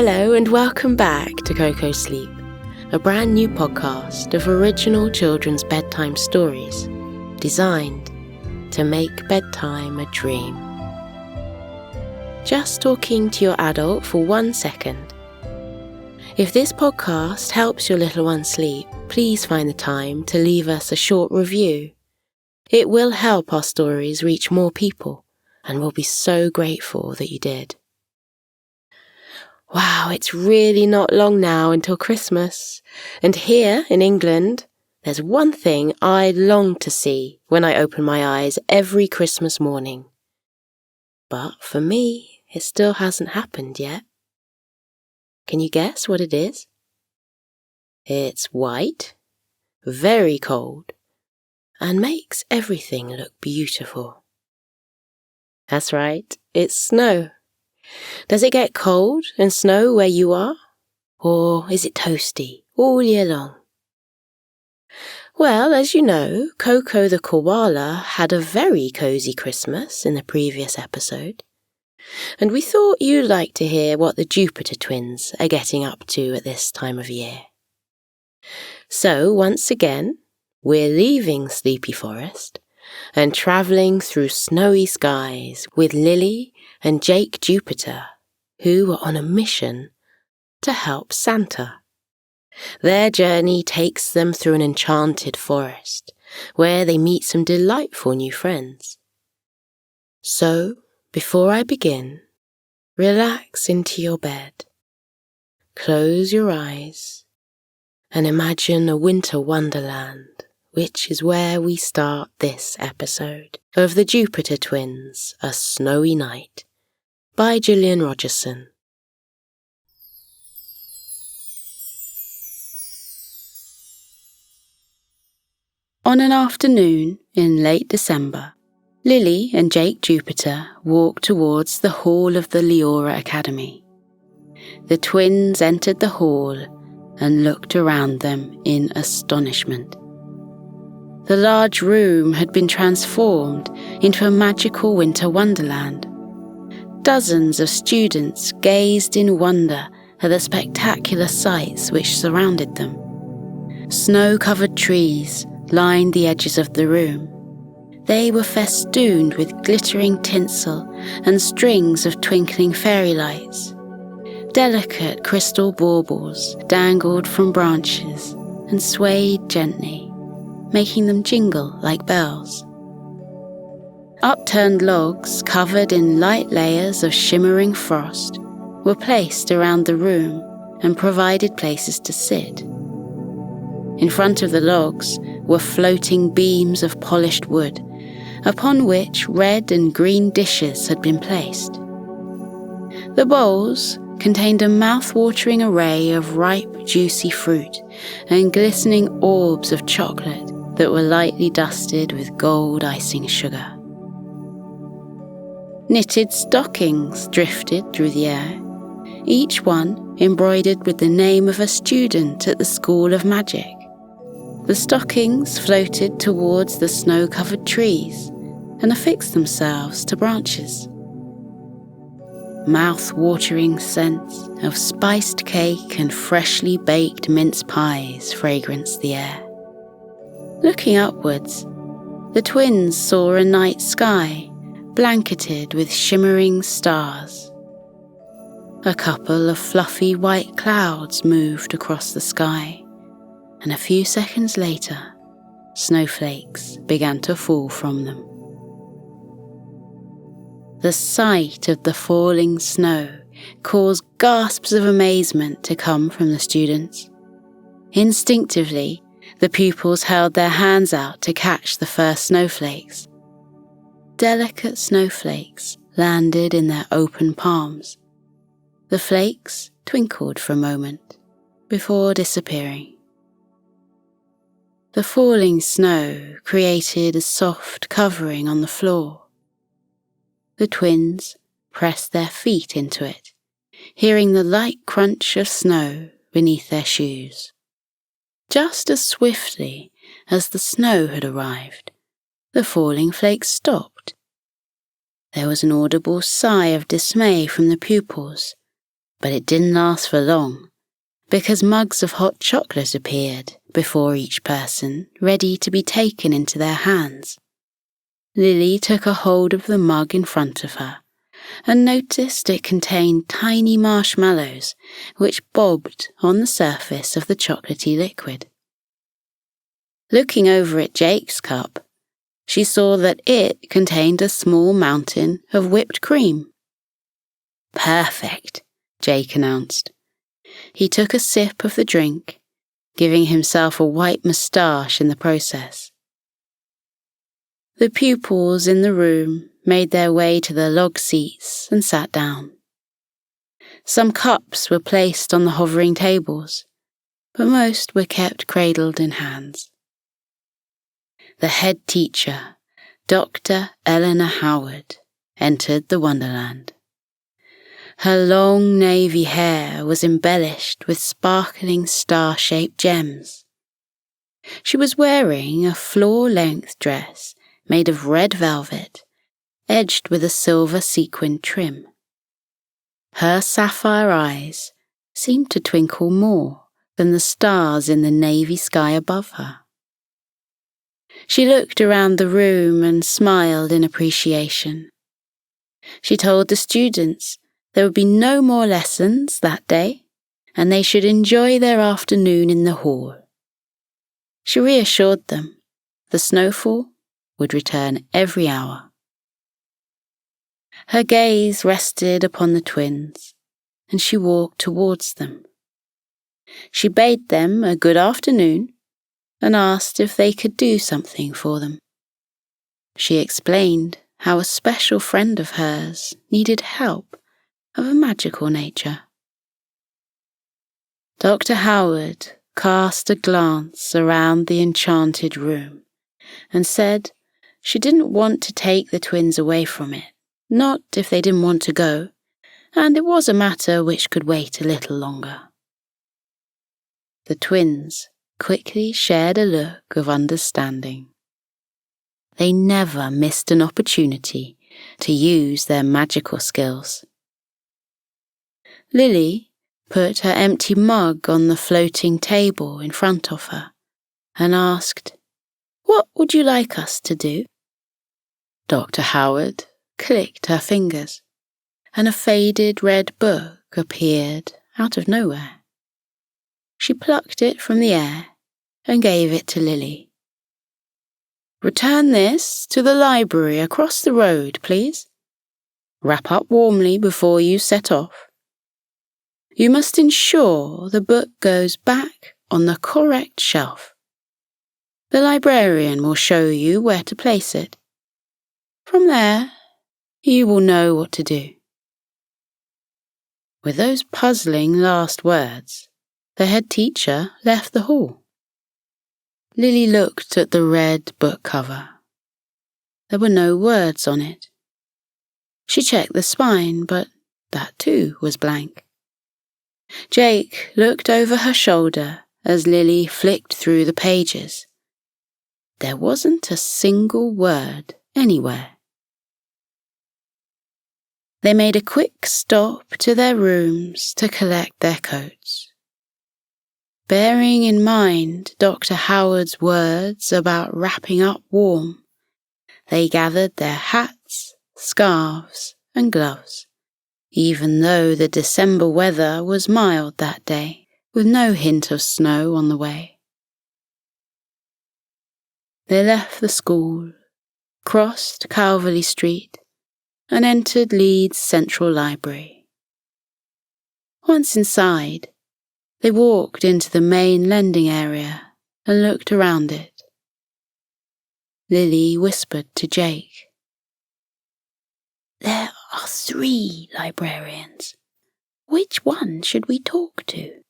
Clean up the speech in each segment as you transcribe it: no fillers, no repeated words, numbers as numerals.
Hello and welcome back to Koko Sleep, a brand new podcast of original children's bedtime stories designed to make bedtime a dream. Just talking to your adult for 1 second. If this podcast helps your little one sleep, please find the time to leave us a short review. It will help our stories reach more people, and we'll be so grateful that you did. Wow, it's really not long now until Christmas. And here in England, there's one thing I long to see when I open my eyes every Christmas morning. But for me, it still hasn't happened yet. Can you guess what it is? It's white, very cold, and makes everything look beautiful. That's right, it's snow. Does it get cold and snow where you are? Or is it toasty all year long? Well, as you know, Koko the koala had a very cosy Christmas in the previous episode. And we thought you'd like to hear what the Jupiter twins are getting up to at this time of year. So, once again, we're leaving Sleepy Forest and travelling through snowy skies with Lily and Jake Jupiter, who were on a mission to help Santa. Their journey takes them through an enchanted forest, where they meet some delightful new friends. So, before I begin, relax into your bed, close your eyes, and imagine a winter wonderland, which is where we start this episode of the Jupiter Twins, A Snowy Night, by Gillian Rogerson. On an afternoon in late December, Lily and Jake Jupiter walked towards the hall of the Leora Academy. The twins entered the hall and looked around them in astonishment. The large room had been transformed into a magical winter wonderland. Dozens of students gazed in wonder at the spectacular sights which surrounded them. Snow-covered trees lined the edges of the room. They were festooned with glittering tinsel and strings of twinkling fairy lights. Delicate crystal baubles dangled from branches and swayed gently, making them jingle like bells. Upturned logs covered in light layers of shimmering frost were placed around the room and provided places to sit. In front of the logs were floating beams of polished wood, upon which red and green dishes had been placed. The bowls contained a mouth-watering array of ripe, juicy fruit and glistening orbs of chocolate that were lightly dusted with gold icing sugar. Knitted stockings drifted through the air, each one embroidered with the name of a student at the School of Magic. The stockings floated towards the snow-covered trees and affixed themselves to branches. Mouth-watering scents of spiced cake and freshly baked mince pies fragranced the air. Looking upwards, the twins saw a night sky blanketed with shimmering stars. A couple of fluffy white clouds moved across the sky, and a few seconds later, snowflakes began to fall from them. The sight of the falling snow caused gasps of amazement to come from the students. Instinctively, the pupils held their hands out to catch the first snowflakes. Delicate snowflakes landed in their open palms. The flakes twinkled for a moment before disappearing. The falling snow created a soft covering on the floor. The twins pressed their feet into it, hearing the light crunch of snow beneath their shoes. Just as swiftly as the snow had arrived, the falling flakes stopped. There was an audible sigh of dismay from the pupils, But it didn't last for long, because mugs of hot chocolate appeared before each person, ready to be taken into their hands. Lily took a hold of the mug in front of her and noticed it contained tiny marshmallows which bobbed on the surface of the chocolatey liquid. Looking over at Jake's cup, she saw that it contained a small mountain of whipped cream. "Perfect," Jake announced. He took a sip of the drink, giving himself a white moustache in the process. The pupils in the room made their way to the log seats and sat down. Some cups were placed on the hovering tables, but most were kept cradled in hands. The head teacher, Dr. Eleanor Howard, entered the Wonderland. Her long navy hair was embellished with sparkling star-shaped gems. She was wearing a floor-length dress made of red velvet, edged with a silver sequined trim. Her sapphire eyes seemed to twinkle more than the stars in the navy sky above her. She looked around the room and smiled in appreciation. She told the students there would be no more lessons that day, and they should enjoy their afternoon in the hall. She reassured them the snowfall would return every hour. Her gaze rested upon the twins, and she walked towards them. She bade them a good afternoon and asked if they could do something for them. She explained how a special friend of hers needed help of a magical nature. Dr. Howard cast a glance around the enchanted room and said she didn't want to take the twins away from it, not if they didn't want to go, and it was a matter which could wait a little longer. The twins quickly shared a look of understanding. They never missed an opportunity to use their magical skills. Lily put her empty mug on the floating table in front of her and asked, "What would you like us to do?" Dr. Howard clicked her fingers, and a faded red book appeared out of nowhere. She plucked it from the air and gave it to Lily. "Return this to the library across the road, please. Wrap up warmly before you set off. You must ensure the book goes back on the correct shelf. The librarian will show you where to place it. From there, you will know what to do." With those puzzling last words, the head teacher left the hall. Lily looked at the red book cover. There were no words on it. She checked the spine, but that too was blank. Jake looked over her shoulder as Lily flicked through the pages. There wasn't a single word anywhere. They made a quick stop to their rooms to collect their coats. Bearing in mind Dr. Howard's words about wrapping up warm, they gathered their hats, scarves, and gloves, even though the December weather was mild that day, with no hint of snow on the way. They left the school, crossed Calverley Street, and entered Leeds Central Library. Once inside, they walked into the main lending area and looked around it. Lily whispered to Jake, "There are 3 librarians. Which one should we talk to?"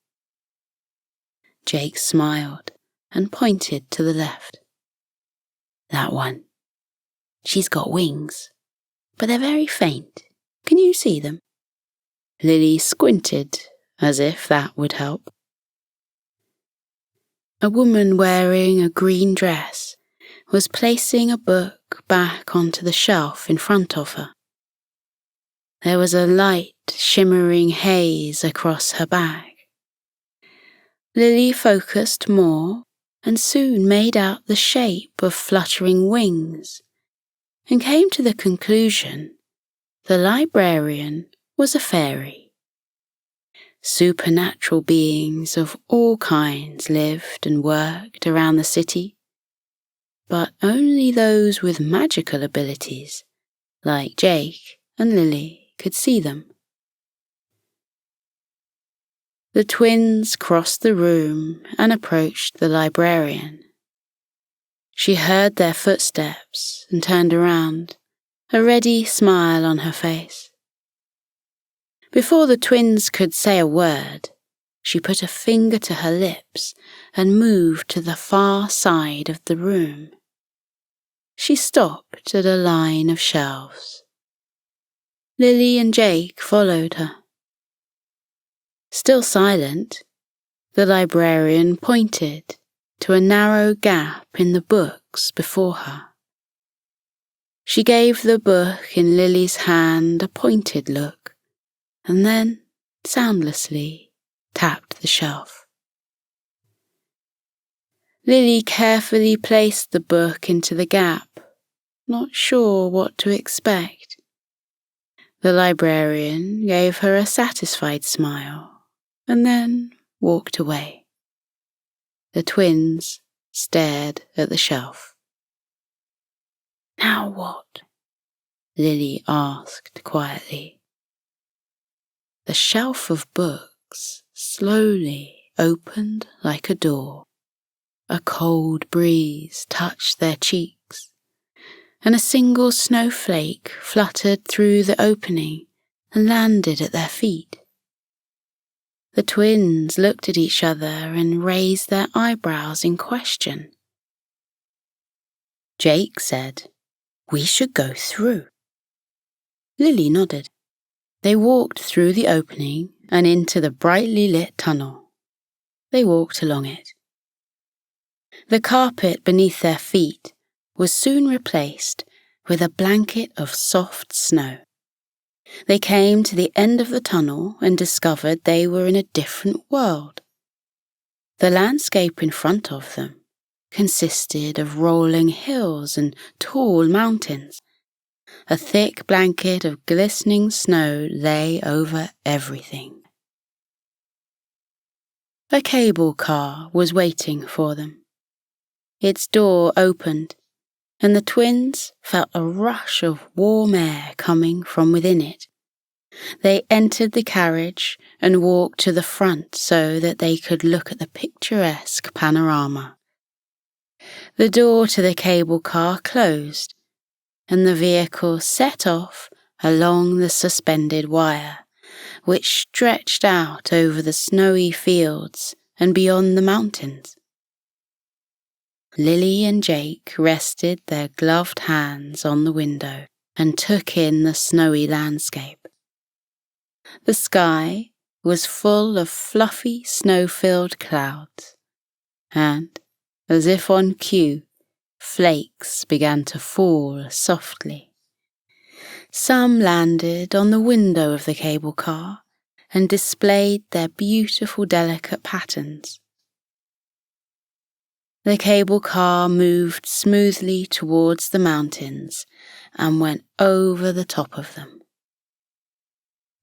Jake smiled and pointed to the left. "That one. She's got wings, but they're very faint. Can you see them?" Lily squinted, as if that would help. A woman wearing a green dress was placing a book back onto the shelf in front of her. There was a light, shimmering haze across her back. Lily focused more and soon made out the shape of fluttering wings and came to the conclusion the librarian was a fairy. Supernatural beings of all kinds lived and worked around the city, but only those with magical abilities, like Jake and Lily, could see them. The twins crossed the room and approached the librarian. She heard their footsteps and turned around, a ready smile on her face. Before the twins could say a word, she put a finger to her lips and moved to the far side of the room. She stopped at a line of shelves. Lily and Jake followed her. Still silent, the librarian pointed to a narrow gap in the books before her. She gave the book in Lily's hand a pointed look, and then, soundlessly, tapped the shelf. Lily carefully placed the book into the gap, not sure what to expect. The librarian gave her a satisfied smile, and then walked away. The twins stared at the shelf. "Now what?" Lily asked quietly. The shelf of books slowly opened like a door. A cold breeze touched their cheeks, and a single snowflake fluttered through the opening and landed at their feet. The twins looked at each other and raised their eyebrows in question. Jake said, "We should go through." Lily nodded. They walked through the opening and into the brightly lit tunnel. They walked along it. The carpet beneath their feet was soon replaced with a blanket of soft snow. They came to the end of the tunnel and discovered they were in a different world. The landscape in front of them consisted of rolling hills and tall mountains. A thick blanket of glistening snow lay over everything. A cable car was waiting for them. Its door opened, and the twins felt a rush of warm air coming from within it. They entered the carriage and walked to the front so that they could look at the picturesque panorama. The door to the cable car closed, and the vehicle set off along the suspended wire, which stretched out over the snowy fields and beyond the mountains. Lily and Jake rested their gloved hands on the window and took in the snowy landscape. The sky was full of fluffy, snow-filled clouds, and, as if on cue, flakes began to fall softly. Some landed on the window of the cable car and displayed their beautiful, delicate patterns. The cable car moved smoothly towards the mountains and went over the top of them.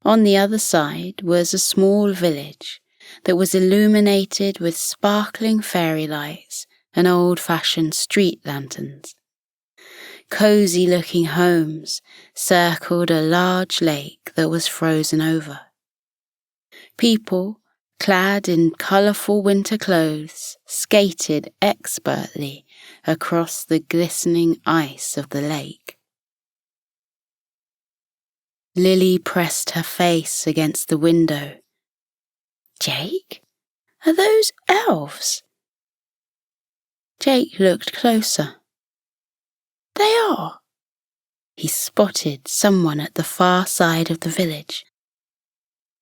On the other side was a small village that was illuminated with sparkling fairy lights and old-fashioned street lanterns. Cosy-looking homes circled a large lake that was frozen over. People, clad in colourful winter clothes, skated expertly across the glistening ice of the lake. Lily pressed her face against the window. "Jake, are those elves?" Jake looked closer. "They are." He spotted someone at the far side of the village.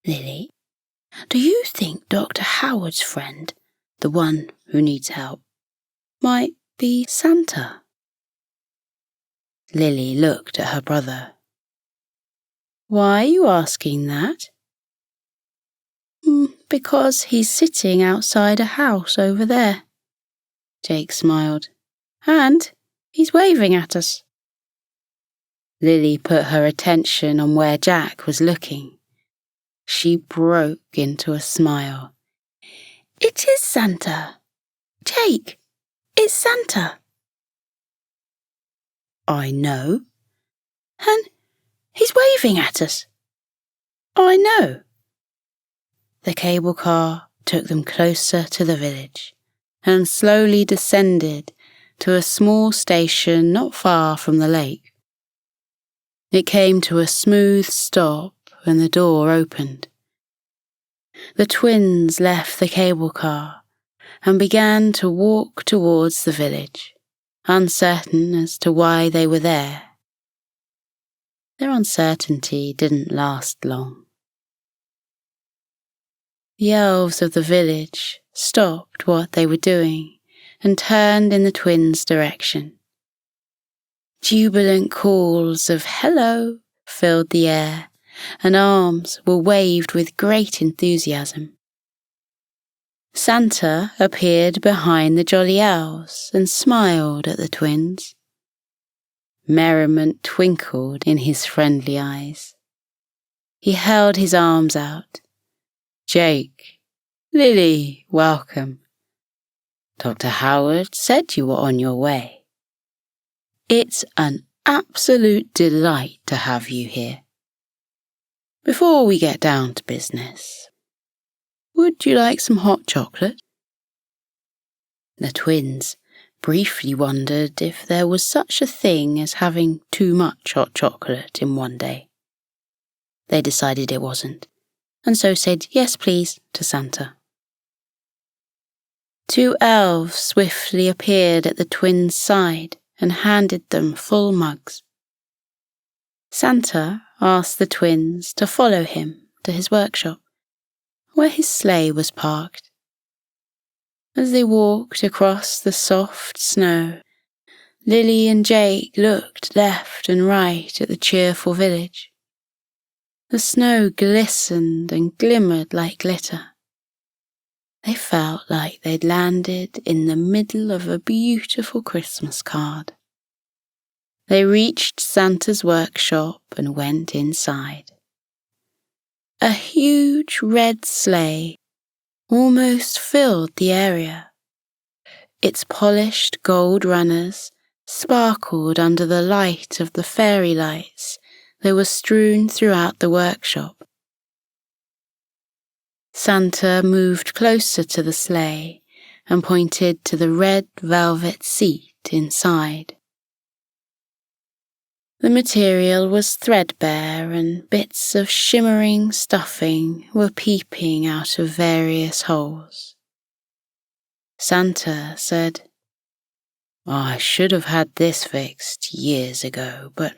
"Lily, do you think Dr. Howard's friend, the one who needs help, might be Santa?" Lily looked at her brother. Why are you asking that? Because he's sitting outside a house over there, Jake smiled. And he's waving at us. Lily put her attention on where Jack was looking. She broke into a smile. It is Santa! Jake, it's Santa! I know. And he's waving at us. I know. The cable car took them closer to the village and slowly descended to a small station not far from the lake. It came to a smooth stop and the door opened. The twins left the cable car and began to walk towards the village, uncertain as to why they were there. Their uncertainty didn't last long. The elves of the village stopped what they were doing and turned in the twins' direction. Jubilant calls of hello filled the air, and arms were waved with great enthusiasm. Santa appeared behind the jolly elves and smiled at the twins. Merriment twinkled in his friendly eyes. He held his arms out. Jake, Lily, welcome. Dr. Howard said you were on your way. It's an absolute delight to have you here. Before we get down to business, would you like some hot chocolate? The twins briefly wondered if there was such a thing as having too much hot chocolate in one day. They decided it wasn't, and so said yes please to Santa. 2 elves swiftly appeared at the twins' side and handed them full mugs. Santa asked the twins to follow him to his workshop, where his sleigh was parked. As they walked across the soft snow, Lily and Jake looked left and right at the cheerful village. The snow glistened and glimmered like glitter. They felt like they'd landed in the middle of a beautiful Christmas card. They reached Santa's workshop and went inside. A huge red sleigh almost filled the area. Its polished gold runners sparkled under the light of the fairy lights that were strewn throughout the workshop. Santa moved closer to the sleigh and pointed to the red velvet seat inside. The material was threadbare and bits of shimmering stuffing were peeping out of various holes. Santa said, I should have had this fixed years ago, but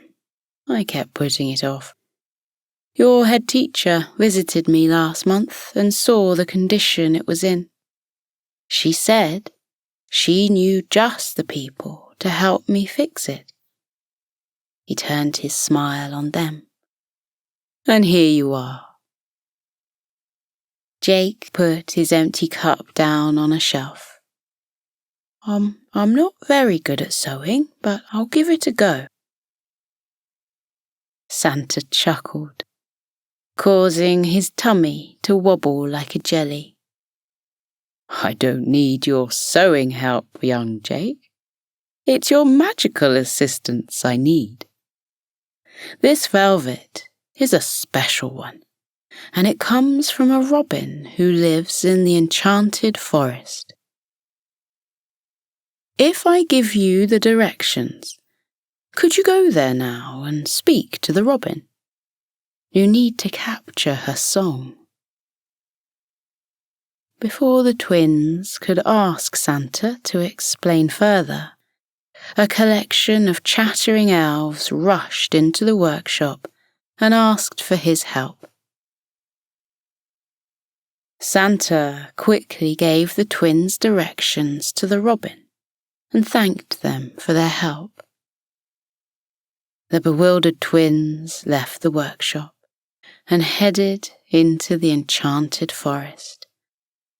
I kept putting it off. Your head teacher visited me last month and saw the condition it was in. She said she knew just the people to help me fix it. He turned his smile on them. And here you are. Jake put his empty cup down on a shelf. I'm not very good at sewing, but I'll give it a go. Santa chuckled, causing his tummy to wobble like a jelly. I don't need your sewing help, young Jake. It's your magical assistance I need. This velvet is a special one, and it comes from a robin who lives in the enchanted forest. If I give you the directions, could you go there now and speak to the robin? You need to capture her song. Before the twins could ask Santa to explain further, a collection of chattering elves rushed into the workshop and asked for his help. Santa quickly gave the twins directions to the robin and thanked them for their help. The bewildered twins left the workshop, and headed into the enchanted forest.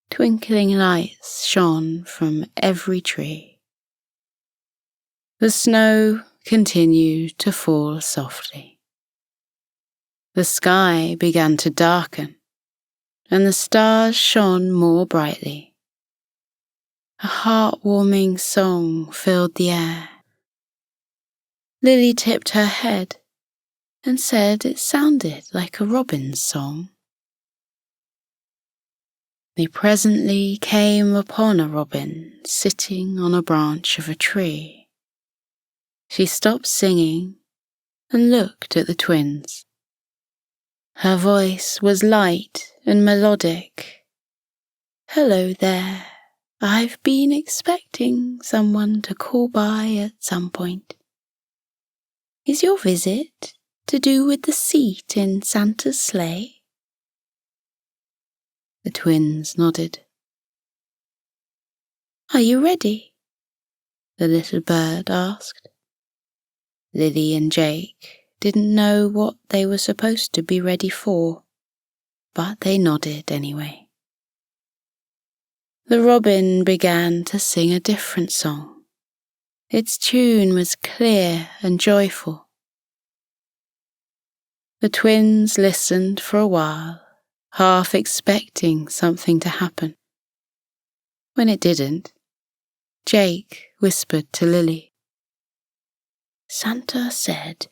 Twinkling lights shone from every tree. The snow continued to fall softly. The sky began to darken, and the stars shone more brightly. A heartwarming song filled the air. Lily tipped her head and said it sounded like a robin's song. They presently came upon a robin sitting on a branch of a tree. She stopped singing and looked at the twins. Her voice was light and melodic. "Hello there. I've been expecting someone to call by at some point. Is your visit to do with the seat in Santa's sleigh?" The twins nodded. "Are you ready?" the little bird asked. Lily and Jake didn't know what they were supposed to be ready for, but they nodded anyway. The robin began to sing a different song. Its tune was clear and joyful. The twins listened for a while, half expecting something to happen. When it didn't, Jake whispered to Lily, "Santa said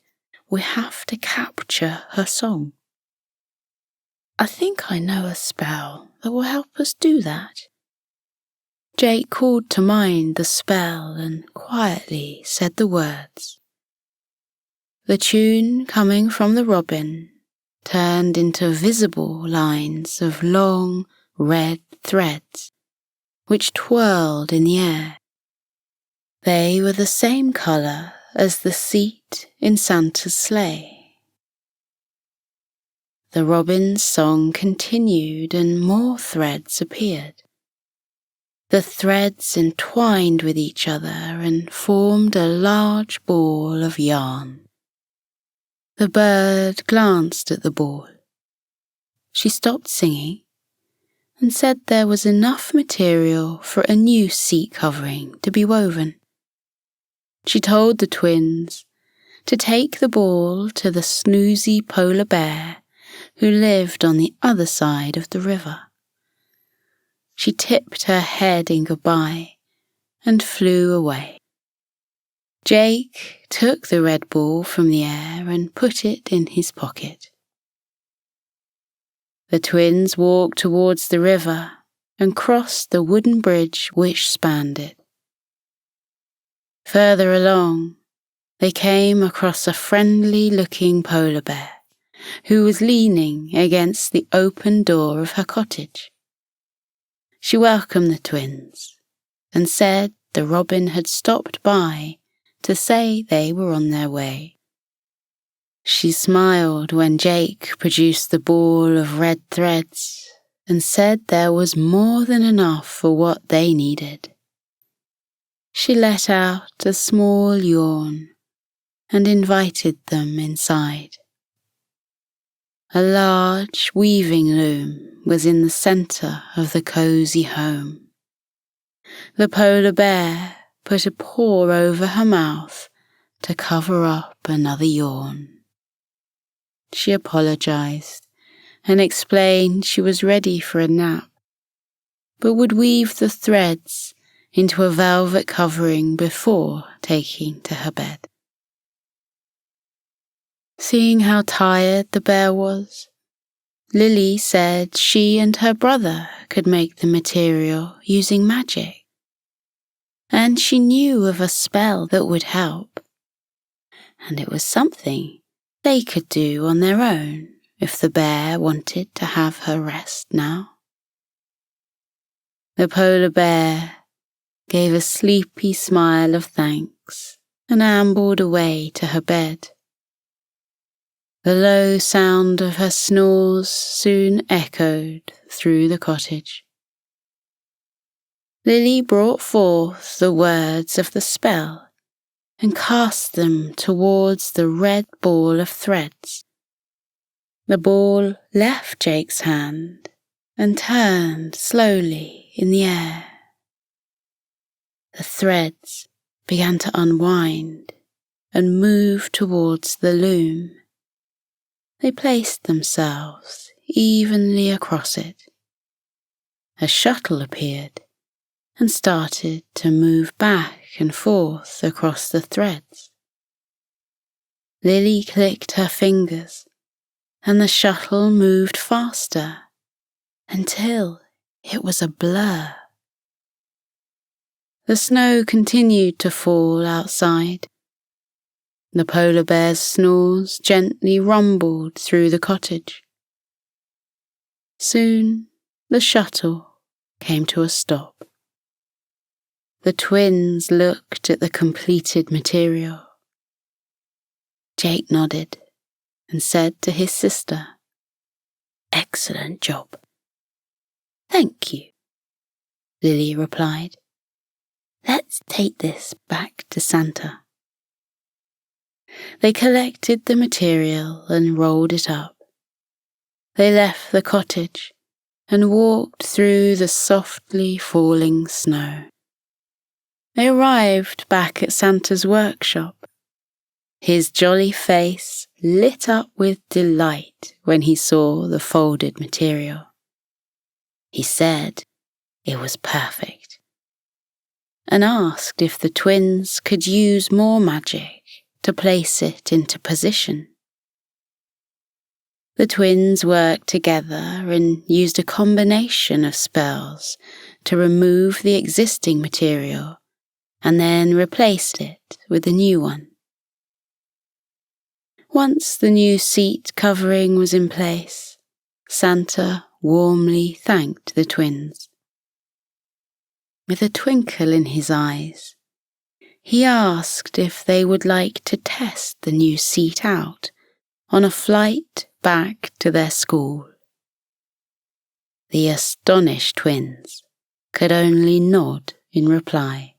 we have to capture her song. I think I know a spell that will help us do that." Jake called to mind the spell and quietly said the words. The tune coming from the robin turned into visible lines of long red threads, which twirled in the air. They were the same colour as the seat in Santa's sleigh. The robin's song continued and more threads appeared. The threads entwined with each other and formed a large ball of yarn. The bird glanced at the ball. She stopped singing and said there was enough material for a new seat covering to be woven. She told the twins to take the ball to the snoozy polar bear who lived on the other side of the river. She tipped her head in goodbye and flew away. Jake took the red ball from the air and put it in his pocket. The twins walked towards the river and crossed the wooden bridge which spanned it. Further along, they came across a friendly-looking polar bear who was leaning against the open door of her cottage. She welcomed the twins and said the robin had stopped by to say they were on their way. She smiled when Jake produced the ball of red threads and said there was more than enough for what they needed. She let out a small yawn and invited them inside. A large weaving loom was in the centre of the cosy home. The polar bear put a paw over her mouth to cover up another yawn. She apologised and explained she was ready for a nap, but would weave the threads into a velvet covering before taking to her bed. Seeing how tired the bear was, Lily said she and her brother could make the material using magic, and she knew of a spell that would help, and it was something they could do on their own if the bear wanted to have her rest now. The polar bear gave a sleepy smile of thanks and ambled away to her bed. The low sound of her snores soon echoed through the cottage. Lily brought forth the words of the spell and cast them towards the red ball of threads. The ball left Jake's hand and turned slowly in the air. The threads began to unwind and move towards the loom. They placed themselves evenly across it. A shuttle appeared and started to move back and forth across the threads. Lily clicked her fingers and the shuttle moved faster until it was a blur. The snow continued to fall outside. The polar bear's snores gently rumbled through the cottage. Soon the shuttle came to a stop. The twins looked at the completed material. Jake nodded and said to his sister, "Excellent job." "Thank you," Lily replied. "Let's take this back to Santa." They collected the material and rolled it up. They left the cottage and walked through the softly falling snow. They arrived back at Santa's workshop. His jolly face lit up with delight when he saw the folded material. He said it was perfect and asked if the twins could use more magic to place it into position. The twins worked together and used a combination of spells to remove the existing material and then replaced it with a new one. Once the new seat covering was in place, Santa warmly thanked the twins. With a twinkle in his eyes, he asked if they would like to test the new seat out on a flight back to their school. The astonished twins could only nod in reply.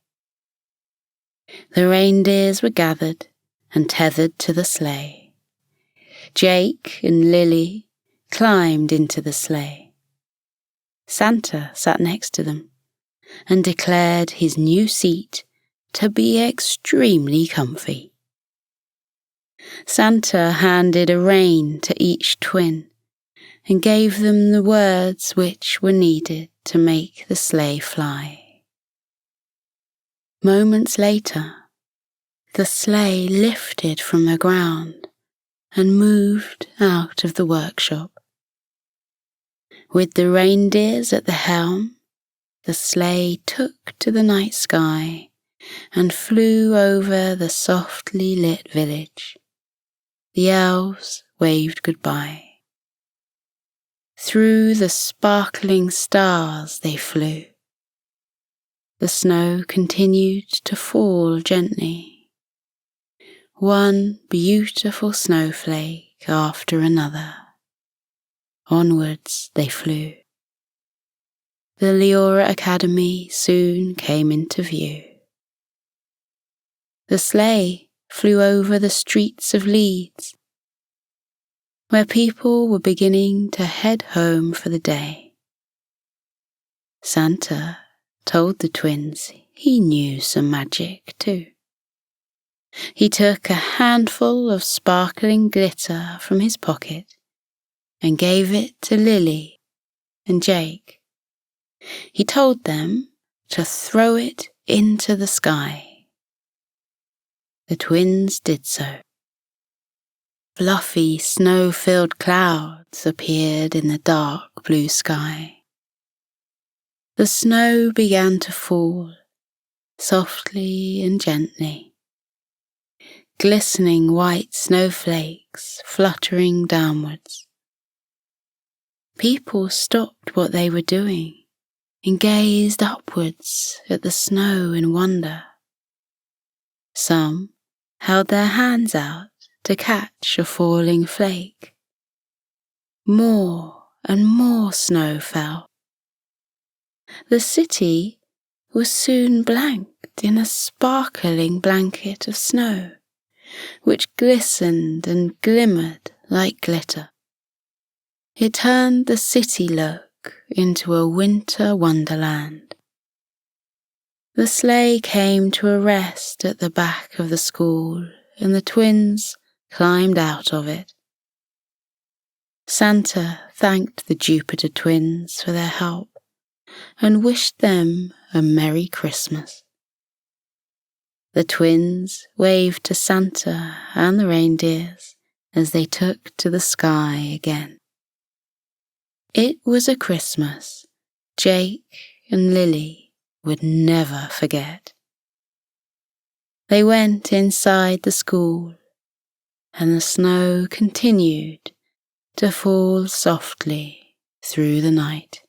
The reindeers were gathered and tethered to the sleigh. Jake and Lily climbed into the sleigh. Santa sat next to them and declared his new seat to be extremely comfy. Santa handed a rein to each twin and gave them the words which were needed to make the sleigh fly. Moments later, the sleigh lifted from the ground and moved out of the workshop. With the reindeers at the helm, the sleigh took to the night sky and flew over the softly lit village. The elves waved goodbye. Through the sparkling stars they flew. The snow continued to fall gently. One beautiful snowflake after another. Onwards they flew. The Leora Academy soon came into view. The sleigh flew over the streets of Leeds, where people were beginning to head home for the day. Santa told the twins he knew some magic too. He took a handful of sparkling glitter from his pocket and gave it to Lily and Jake. He told them to throw it into the sky. The twins did so. Fluffy, snow-filled clouds appeared in the dark blue sky. The snow began to fall, softly and gently. Glistening white snowflakes fluttering downwards. People stopped what they were doing and gazed upwards at the snow in wonder. Some held their hands out to catch a falling flake. More and more snow fell. The city was soon blanked in a sparkling blanket of snow, which glistened and glimmered like glitter. It turned the city look into a winter wonderland. The sleigh came to a rest at the back of the school, and the twins climbed out of it. Santa thanked the Jupiter twins for their help and wished them a Merry Christmas. The twins waved to Santa and the reindeers as they took to the sky again. It was a Christmas Jake and Lily would never forget. They went inside the school, and the snow continued to fall softly through the night.